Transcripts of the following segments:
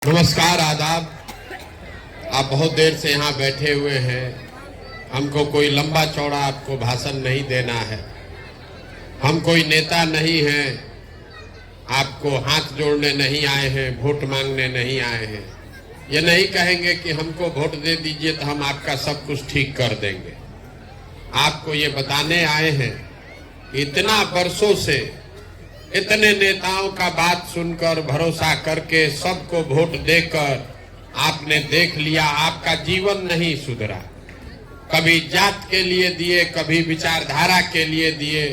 नमस्कार, आदाब। आप बहुत देर से यहाँ बैठे हुए हैं। हमको कोई लंबा चौड़ा आपको भाषण नहीं देना है। हम कोई नेता नहीं हैं, आपको हाथ जोड़ने नहीं आए हैं, वोट मांगने नहीं आए हैं। ये नहीं कहेंगे कि हमको वोट दे दीजिए तो हम आपका सब कुछ ठीक कर देंगे। आपको ये बताने आए हैं, इतना वर्षों से इतने नेताओं का बात सुनकर भरोसा करके सबको वोट देकर आपने देख लिया, आपका जीवन नहीं सुधरा। कभी जात के लिए दिए, कभी विचारधारा के लिए दिए,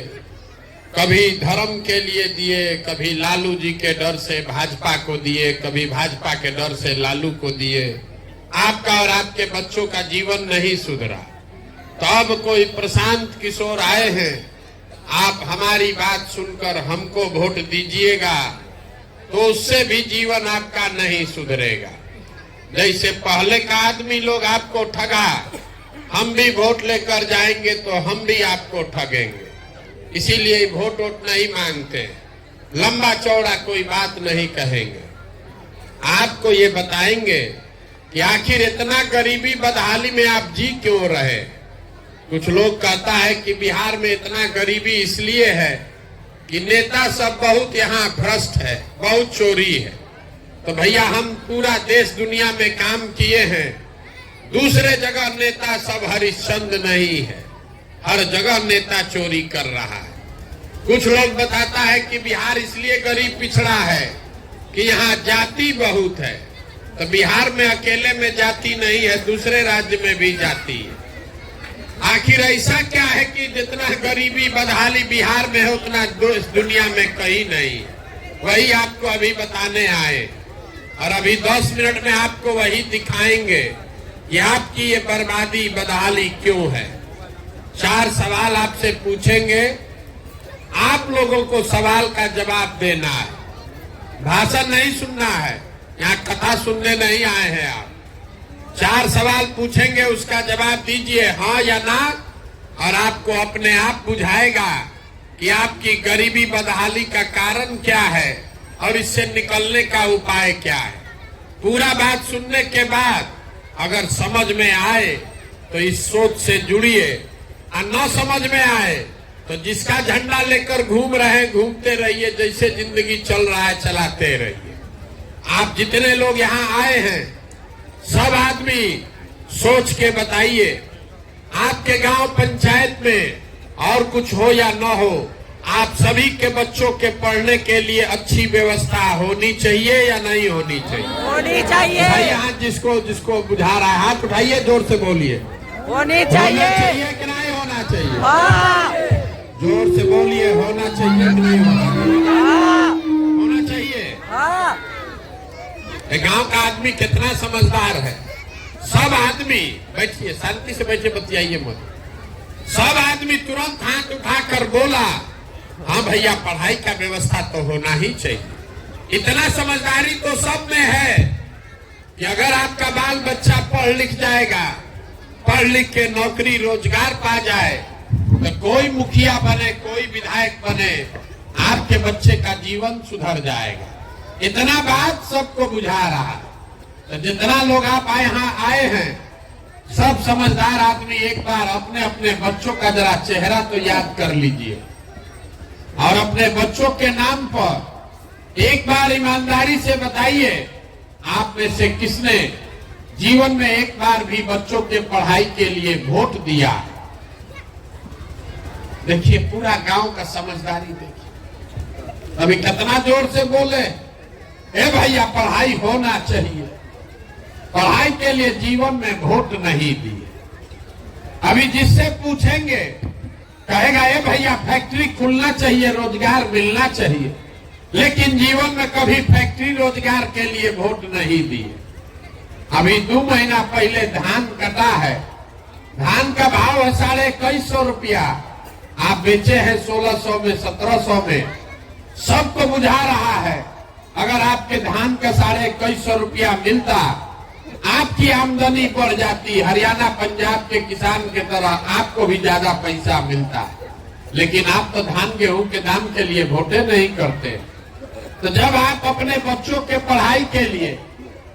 कभी धर्म के लिए दिए, कभी लालू जी के डर से भाजपा को दिए, कभी भाजपा के डर से लालू को दिए। आपका और आपके बच्चों का जीवन नहीं सुधरा। तो अब कोई प्रशांत किशोर आए हैं, आप हमारी बात सुनकर हमको वोट दीजिएगा तो उससे भी जीवन आपका नहीं सुधरेगा। जैसे पहले का आदमी लोग आपको ठगा, हम भी वोट लेकर जाएंगे तो हम भी आपको ठगेंगे। इसीलिए वोट नहीं मांगते, लंबा चौड़ा कोई बात नहीं कहेंगे। आपको ये बताएंगे कि आखिर इतना गरीबी बदहाली में आप जी क्यों रहे। कुछ लोग कहता है कि बिहार में इतना गरीबी इसलिए है कि नेता सब बहुत यहाँ भ्रष्ट है, बहुत चोरी है। तो भैया हम पूरा देश दुनिया में काम किए हैं, दूसरे जगह नेता सब हरिश्चंद्र नहीं है, हर जगह नेता चोरी कर रहा है। कुछ लोग बताता है कि बिहार इसलिए गरीब पिछड़ा है कि यहाँ जाति बहुत है। तो बिहार में अकेले में जाति नहीं है, दूसरे राज्य में भी जाति है। आखिर ऐसा क्या है कि जितना गरीबी बदहाली बिहार में है उतना दुनिया में कहीं नहीं है। वही आपको अभी बताने आए और अभी 10 मिनट में आपको वही दिखाएंगे कि आपकी ये बर्बादी बदहाली क्यों है। 4 सवाल आपसे पूछेंगे, आप लोगों को सवाल का जवाब देना है। भाषण नहीं सुनना है, यहाँ कथा सुनने नहीं आए हैं आप। 4 सवाल पूछेंगे, उसका जवाब दीजिए हाँ या ना, और आपको अपने आप बुझाएगा कि आपकी गरीबी बदहाली का कारण क्या है और इससे निकलने का उपाय क्या है। पूरा बात सुनने के बाद अगर समझ में आए तो इस सोच से जुड़िए, और न समझ में आए तो जिसका झंडा लेकर घूम रहे हैं घूमते रहिए, जैसे जिंदगी चल रहा है चलाते रहिए। आप जितने लोग यहाँ आए हैं सब आदमी सोच के बताइए, आपके गांव पंचायत में और कुछ हो या न हो, आप सभी के बच्चों के पढ़ने के लिए अच्छी व्यवस्था होनी चाहिए या नहीं होनी चाहिए? होनी चाहिए। भाई हाथ जिसको जिसको बुझा रहा है हाथ उठाइए, जोर से बोलिए। होनी चाहिए। होना चाहिए कि नहीं होना चाहिए? हाँ। जोर से बोलिए, होना चाहिए कि नहीं होना चाहिए? हाँ। होना चाहिए। हाँ। गांव का आदमी कितना समझदार है। सब आदमी बैठिए, शांति से बैठे, बतियाइए मत। सब आदमी तुरंत हाथ उठाकर बोला हाँ भैया पढ़ाई का व्यवस्था तो होना ही चाहिए। इतना समझदारी तो सब में है कि अगर आपका बाल बच्चा पढ़ लिख जाएगा, पढ़ लिख के नौकरी रोजगार पा जाए तो कोई मुखिया बने, कोई विधायक बने, आपके बच्चे का जीवन सुधर जाएगा। इतना बात सबको बुझा रहा है। तो जितना लोग आप यहाँ आए हैं सब समझदार आदमी एक बार अपने अपने बच्चों का जरा चेहरा तो याद कर लीजिए और अपने बच्चों के नाम पर एक बार ईमानदारी से बताइए, आप में से किसने जीवन में एक बार भी बच्चों के पढ़ाई के लिए वोट दिया। देखिए पूरा गांव का समझदारी देखिए। अभी कितना जोर से बोले, ए भैया पढ़ाई होना चाहिए, पढ़ाई के लिए जीवन में वोट नहीं दिए। अभी जिससे पूछेंगे कहेगा ए भैया फैक्ट्री खुलना चाहिए, रोजगार मिलना चाहिए, लेकिन जीवन में कभी फैक्ट्री रोजगार के लिए वोट नहीं दिए। अभी 2 महीना पहले धान कटा है, धान का भाव है 2150 रुपया, आप बेचे हैं 1600 में, 1700 में। सबको बुझा रहा है अगर आपके धान का 2150 रुपया मिलता, आपकी आमदनी बढ़ जाती, हरियाणा पंजाब के किसान के तरह आपको भी ज्यादा पैसा मिलता। लेकिन आप तो धान गेहूं के दाम के लिए वोटे नहीं करते। तो जब आप अपने बच्चों के पढ़ाई के लिए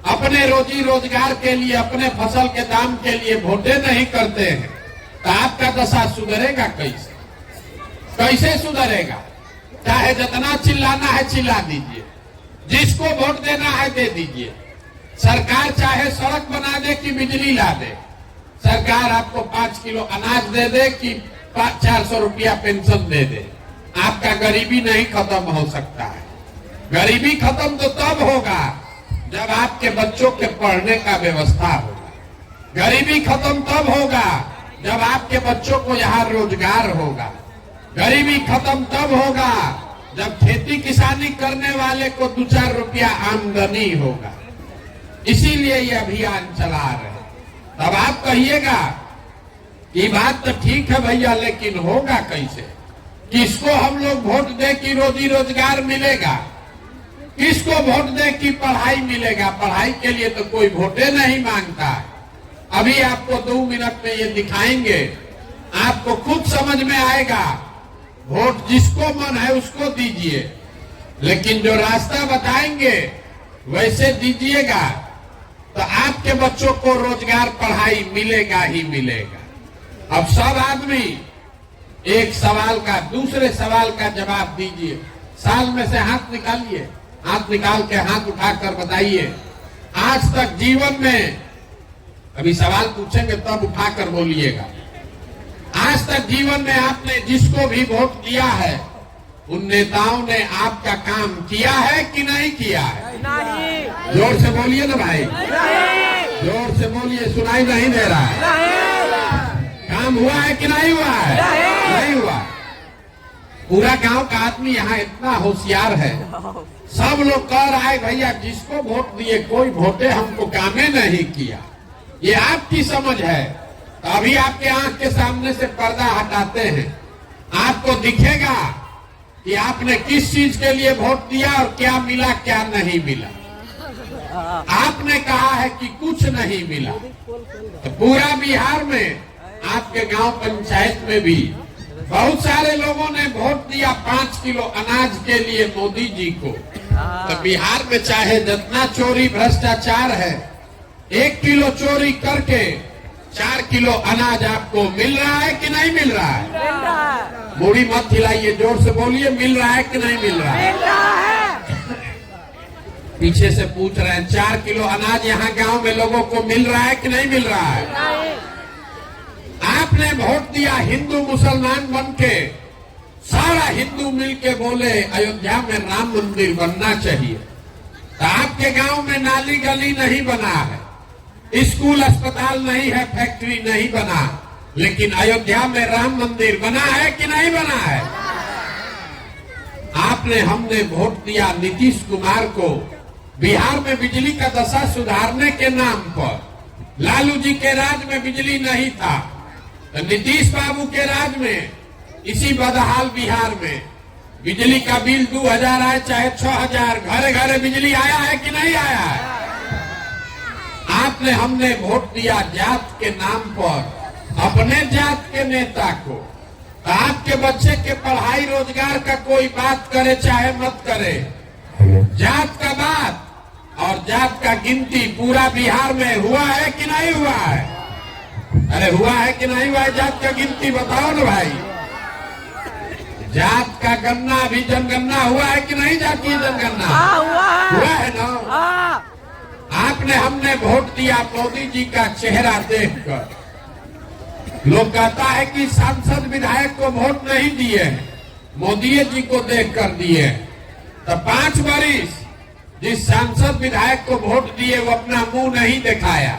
अपने रोजी रोजगार के लिए, अपने फसल के दाम के लिए वोटें नहीं करते हैं, तो आपका दशा सुधरेगा कैसे? कैसे सुधरेगा? चाहे जितना चिल्लाना है चिल्ला दीजिए, जिसको वोट देना है दे दीजिए। सरकार चाहे सड़क बना दे कि बिजली ला दे, सरकार आपको 5 किलो अनाज दे दे कि 400 रुपया पेंशन दे दे, आपका गरीबी नहीं खत्म हो सकता है। गरीबी खत्म तो तब होगा जब आपके बच्चों के पढ़ने का व्यवस्था होगा। गरीबी खत्म तब होगा जब आपके बच्चों को यहाँ रोजगार होगा। गरीबी खत्म तब होगा जब खेती किसानी करने वाले को 2-4 रुपया आमदनी होगा। इसीलिए ये अभियान चला रहे हैं। तब आप कहिएगा कि बात तो ठीक है भैया, लेकिन होगा कैसे? किसको हम लोग वोट दे कि रोजी रोजगार मिलेगा? किसको वोट दे कि पढ़ाई मिलेगा? पढ़ाई के लिए तो कोई वोटे नहीं मांगता है। अभी आपको 2 मिनट में ये दिखाएंगे, आपको खुद समझ में आएगा। वोट जिसको मन है उसको दीजिए, लेकिन जो रास्ता बताएंगे वैसे दीजिएगा तो आपके बच्चों को रोजगार, पढ़ाई मिलेगा ही मिलेगा। अब सब आदमी एक सवाल का दूसरे सवाल का जवाब दीजिए। साल में से हाथ निकालिए, हाथ निकाल के हाथ उठाकर बताइए, आज तक जीवन में, अभी सवाल पूछेंगे तब उठाकर बोलिएगा, आज तक जीवन में आपने जिसको भी वोट दिया है उन नेताओं ने आपका काम किया है कि नहीं किया है? नहीं। जोर से बोलिए ना भाई, जोर से बोलिए, सुनाई नहीं दे रहा है। काम हुआ है कि नहीं हुआ है? नहीं हुआ। पूरा गांव का आदमी यहाँ इतना होशियार है, सब लोग कह रहा है भैया जिसको वोट दिए कोई वोटे हमको कामे नहीं किया। ये आपकी समझ है। तो अभी आपके आंख के सामने से पर्दा हटाते हैं, आपको दिखेगा कि आपने किस चीज के लिए वोट दिया और क्या मिला क्या नहीं मिला। आपने कहा है कि कुछ नहीं मिला, तो पूरा बिहार में आपके गांव पंचायत में भी बहुत सारे लोगों ने वोट दिया 5 किलो अनाज के लिए मोदी जी को। तो बिहार में चाहे जितना चोरी भ्रष्टाचार है, 1 किलो चोरी करके 4 किलो अनाज आपको मिल रहा है कि नहीं मिल रहा है? मूड़ी मत हिलाइए, जोर से बोलिए, मिल रहा है कि नहीं मिल रहा है? पीछे से पूछ रहे हैं 4 किलो अनाज यहाँ गांव में लोगों को मिल रहा है कि नहीं मिल रहा है? आपने वोट दिया हिंदू मुसलमान बन के, सारा हिंदू मिलके बोले अयोध्या में राम मंदिर बनना चाहिए। तो आपके गांव में नाली गली नहीं बना है, स्कूल अस्पताल नहीं है, फैक्ट्री नहीं बना, लेकिन अयोध्या में राम मंदिर बना है कि नहीं बना है? आपने, हमने वोट दिया नीतीश कुमार को बिहार में बिजली का दशा सुधारने के नाम पर। लालू जी के राज में बिजली नहीं था, तो नीतीश बाबू के राज में इसी बदहाल बिहार में बिजली का बिल 2000 आए चाहे 6000, घरे घरे बिजली आया है कि नहीं आया है? आपने, हमने वोट दिया जात के नाम पर अपने जात के नेता को। तो आपके बच्चे के पढ़ाई रोजगार का कोई बात करे चाहे मत करे, जात का बात और जात का गिनती पूरा बिहार में हुआ है कि नहीं हुआ है? अरे हुआ है कि नहीं हुआ है? जात का गिनती बताओ ना भाई। जात का गणना भी, जनगणना हुआ है कि नहीं? जातीय जनगणना हुआ है ना? आपने, हमने वोट दिया मोदी जी का चेहरा देखकर। लोग कहता है कि सांसद विधायक को वोट नहीं दिए, मोदी जी को देखकर दिए। तो 5 वर्ष जिस सांसद विधायक को वोट दिए वो अपना मुंह नहीं दिखाया,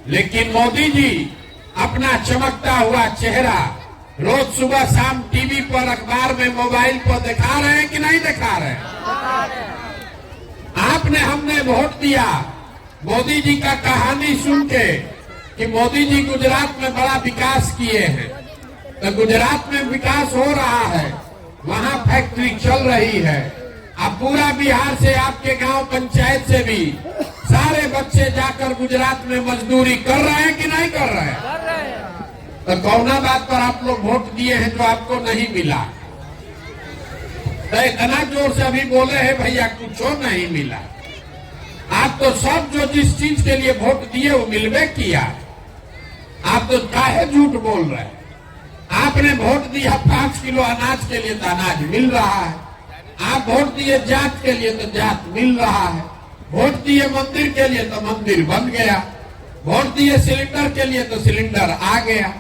लेकिन मोदी जी अपना चमकता हुआ चेहरा रोज सुबह शाम टीवी पर, अखबार में, मोबाइल पर दिखा रहे हैं कि नहीं दिखा रहे हैं? आपने, हमने वोट दिया मोदी जी का कहानी सुन के कि मोदी जी गुजरात में बड़ा विकास किए हैं। तो गुजरात में विकास हो रहा है, वहां फैक्ट्री चल रही है। अब पूरा बिहार से, आपके गांव पंचायत से भी सारे बच्चे जाकर गुजरात में मजदूरी कर रहे हैं कि नहीं कर रहे हैं? तो कौना बात पर आप लोग वोट दिए हैं जो आपको नहीं मिला? तो इतना जोर से अभी बोले हैं भैया कुछ नहीं मिला। आप तो सब जो जिस चीज के लिए वोट दिए वो मिलवे किया। आप तो काहे झूठ बोल रहे हैं? आपने वोट दिया 5 किलो अनाज के लिए तो अनाज मिल रहा है। आप वोट दिए जात के लिए तो जात मिल रहा है। वोट दिए मंदिर के लिए तो मंदिर बन गया। वोट दिए सिलेंडर के लिए तो सिलेंडर आ गया।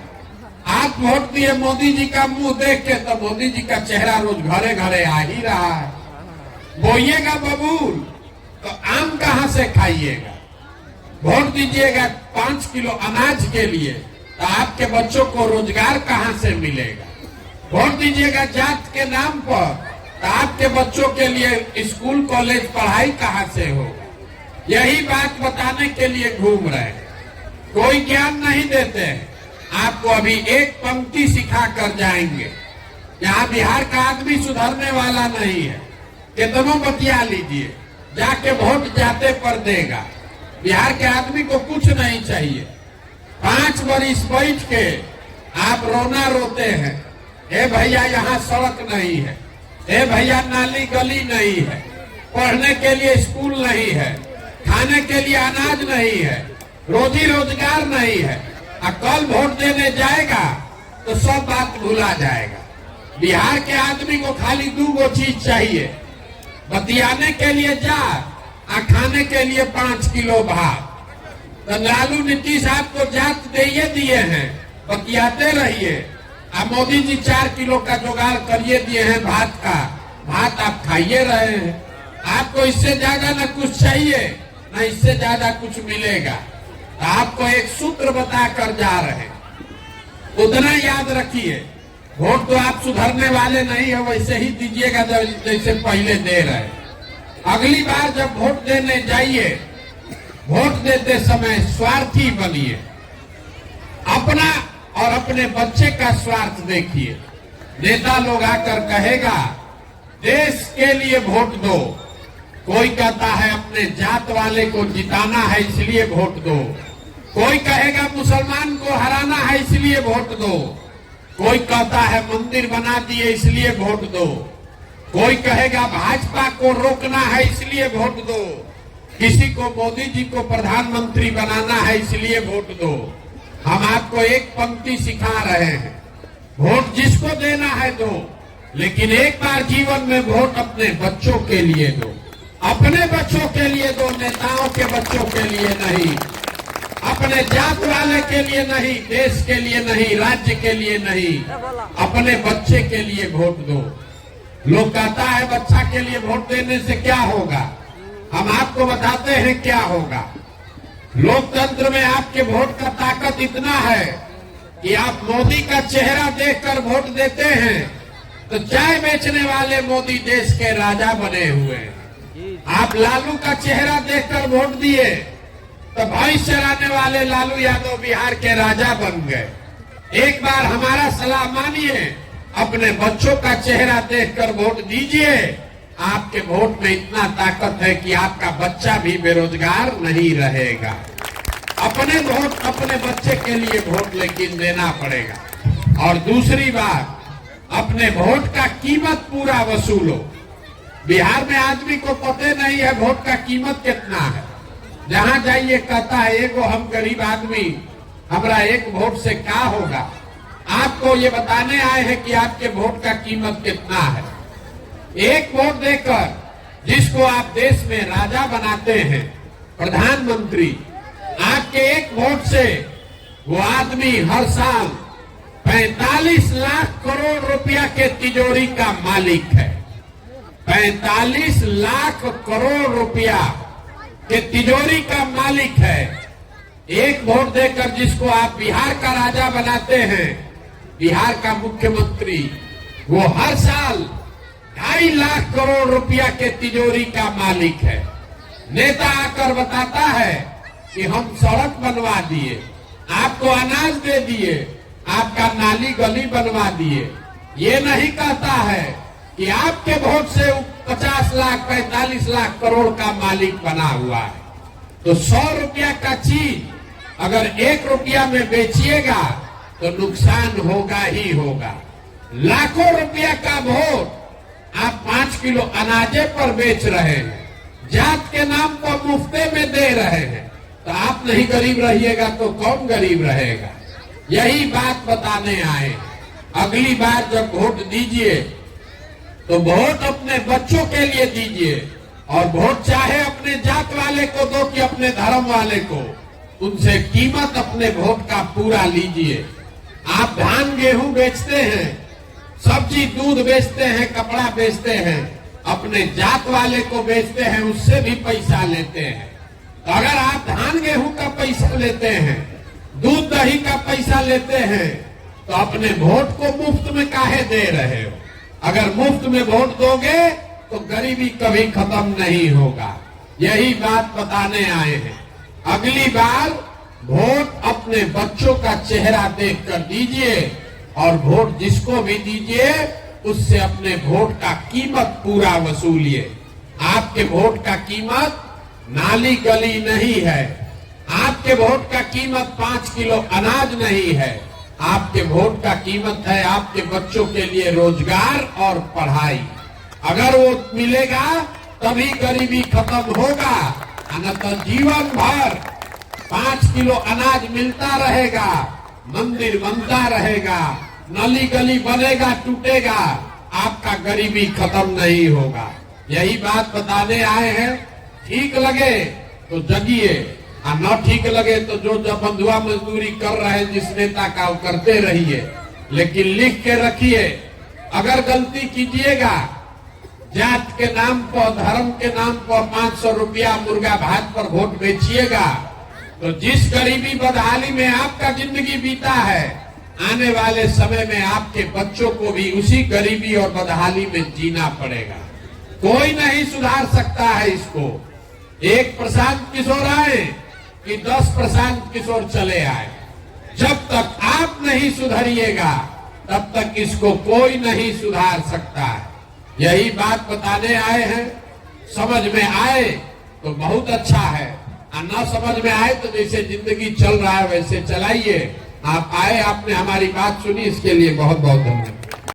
आप वोट दिए मोदी जी का मुंह देख के तो मोदी जी का चेहरा रोज घरे घरे आ ही रहा है। बोइएगा बबूल तो आम कहां से खाइएगा? वोट दीजिएगा 5 किलो अनाज के लिए तो आपके बच्चों को रोजगार कहां से मिलेगा? वोट दीजिएगा जात के नाम पर तो आपके बच्चों के लिए स्कूल कॉलेज पढ़ाई कहां से होगा? यही बात बताने के लिए घूम रहे हैं। कोई ज्ञान नहीं देते हैं। आपको अभी एक पंक्ति सिखा कर जाएंगे। यहाँ बिहार का आदमी सुधरने वाला नहीं है। कितनों बतिया लीजिए, जाके वोट जाते पर देगा। बिहार के आदमी को कुछ नहीं चाहिए। 5 बरिस बैठ के आप रोना रोते हैं, ए भैया यहाँ सड़क नहीं है, ए भैया नाली गली नहीं है, पढ़ने के लिए स्कूल नहीं है, खाने के लिए अनाज नहीं है, रोजी रोजगार नहीं है। और कल वोट देने जाएगा तो सब बात भुला जाएगा। बिहार के आदमी को खाली 2 चीज चाहिए, बतियाने के लिए जा और खाने के लिए 5 किलो भात। तो लालू नीतीश आपको जात दे दिए हैं, बतियाते रहिए। अब मोदी जी 4 किलो का जुगाड़ करिए दिए हैं भात का, भात आप खाइए रहे हैं। आपको इससे ज्यादा न कुछ चाहिए न इससे ज्यादा कुछ मिलेगा। तो आपको एक सूत्र बताकर जा रहे हैं, उतना याद रखिए। वोट तो आप सुधरने वाले नहीं है, वैसे ही दीजिएगा जैसे पहले दे रहे। अगली बार जब वोट देने जाइए, वोट देते समय स्वार्थी बनिए। अपना और अपने बच्चे का स्वार्थ देखिए। नेता लोग आकर कहेगा देश के लिए वोट दो, कोई कहता है अपने जात वाले को जिताना है इसलिए वोट दो, कोई कहेगा मुसलमान को हराना है इसलिए वोट दो, कोई कहता है मंदिर बना दिए इसलिए वोट दो, कोई कहेगा भाजपा को रोकना है इसलिए वोट दो, किसी को मोदी जी को प्रधानमंत्री बनाना है इसलिए वोट दो। हम आपको एक पंक्ति सिखा रहे हैं, वोट जिसको देना है दो, लेकिन एक बार जीवन में वोट अपने बच्चों के लिए दो। अपने बच्चों के लिए दो, नेताओं के बच्चों के लिए नहीं, अपने जात वाले के लिए नहीं, देश के लिए नहीं, राज्य के लिए नहीं, अपने बच्चे के लिए वोट दो। लोग कहता है बच्चा के लिए वोट देने से क्या होगा? हम आपको बताते हैं क्या होगा। लोकतंत्र में आपके वोट का ताकत इतना है कि आप मोदी का चेहरा देखकर वोट देते हैं तो चाय बेचने वाले मोदी देश के राजा बने हुए हैं। आप लालू का चेहरा देखकर वोट दिए तो भैंस चराने वाले लालू यादव बिहार के राजा बन गए। एक बार हमारा सलाह मानिए, अपने बच्चों का चेहरा देखकर वोट दीजिए। आपके वोट में इतना ताकत है कि आपका बच्चा भी बेरोजगार नहीं रहेगा। अपने वोट अपने बच्चे के लिए वोट लेकिन देना पड़ेगा। और दूसरी बात, अपने वोट का कीमत पूरा वसूलो। बिहार में आदमी को पता नहीं है वोट का कीमत कितना है। जहां जाइए कहता है एगो हम गरीब आदमी, हमारा एक वोट से क्या होगा। आपको ये बताने आए हैं कि आपके वोट का कीमत कितना है। एक वोट देकर जिसको आप देश में राजा बनाते हैं, प्रधानमंत्री, आपके एक वोट से वो आदमी हर साल 45 लाख करोड़ रुपया के तिजोरी का मालिक है। 45 लाख करोड़ रुपया के तिजोरी का मालिक है। एक वोट देकर जिसको आप बिहार का राजा बनाते हैं, बिहार का मुख्यमंत्री, वो हर साल 2.5 लाख करोड़ रुपया के तिजोरी का मालिक है। नेता आकर बताता है कि हम सड़क बनवा दिए, आपको अनाज दे दिए, आपका नाली गली बनवा दिए। ये नहीं कहता है कि आपके वोट से 50 लाख 45 लाख करोड़ का मालिक बना हुआ है। तो 100 रुपया का चीज अगर 1 रुपया में बेचिएगा तो नुकसान होगा ही होगा। लाखों रुपया का वोट आप 5 किलो अनाजे पर बेच रहे हैं। जात के नाम पर मुफ्ते में दे रहे हैं, तो आप नहीं गरीब रहिएगा तो कौन गरीब रहेगा? यही बात बताने आए। अगली बार जब वोट दीजिए तो वोट अपने बच्चों के लिए दीजिए, और वोट चाहे अपने जात वाले को दो कि अपने धर्म वाले को, उनसे कीमत अपने वोट का पूरा लीजिए। आप धान गेहूं बेचते हैं, सब्जी दूध बेचते हैं, कपड़ा बेचते हैं, अपने जात वाले को बेचते हैं, उससे भी पैसा लेते हैं। तो अगर आप धान गेहूं का पैसा लेते हैं, दूध दही का पैसा लेते हैं, तो अपने वोट को मुफ्त में काहे दे रहे हो? अगर मुफ्त में वोट दोगे तो गरीबी कभी खत्म नहीं होगा। यही बात बताने आए हैं। अगली बार वोट अपने बच्चों का चेहरा देखकर दीजिए, और वोट जिसको भी दीजिए उससे अपने वोट का कीमत पूरा वसूलिए। आपके वोट का कीमत नाली गली नहीं है, आपके वोट का कीमत 5 किलो अनाज नहीं है, आपके वोट का कीमत है आपके बच्चों के लिए रोजगार और पढ़ाई। अगर वो मिलेगा तभी गरीबी खत्म होगा, अन्यथा जीवन भर 5 किलो अनाज मिलता रहेगा, मंदिर बनता रहेगा, नली गली बनेगा टूटेगा, आपका गरीबी खत्म नहीं होगा। यही बात बताने आए हैं। ठीक लगे तो जगिए, और न ठीक लगे तो जो जब बंधुआ मजदूरी कर रहे हैं जिस नेता का वो करते रहिए, लेकिन लिख के रखिए, अगर गलती कीजिएगा, जात के नाम पर, धर्म के नाम पर 500 रुपया मुर्गा भात पर वोट बेचिएगा, तो जिस गरीबी बदहाली में आपका जिंदगी बीता है, आने वाले समय में आपके बच्चों को भी उसी गरीबी और बदहाली में जीना पड़ेगा। कोई नहीं सुधार सकता है इसको। एक प्रशांत किशोर आए कि 10 प्रशांत किशोर चले आए। जब तक आप नहीं सुधरिएगा तब तक इसको कोई नहीं सुधार सकता है। यही बात बताने आए हैं। समझ में आए तो बहुत अच्छा है, और न समझ में आए तो जैसे जिंदगी चल रहा है वैसे चलाइए। आप आए, आपने हमारी बात सुनी, इसके लिए बहुत बहुत धन्यवाद।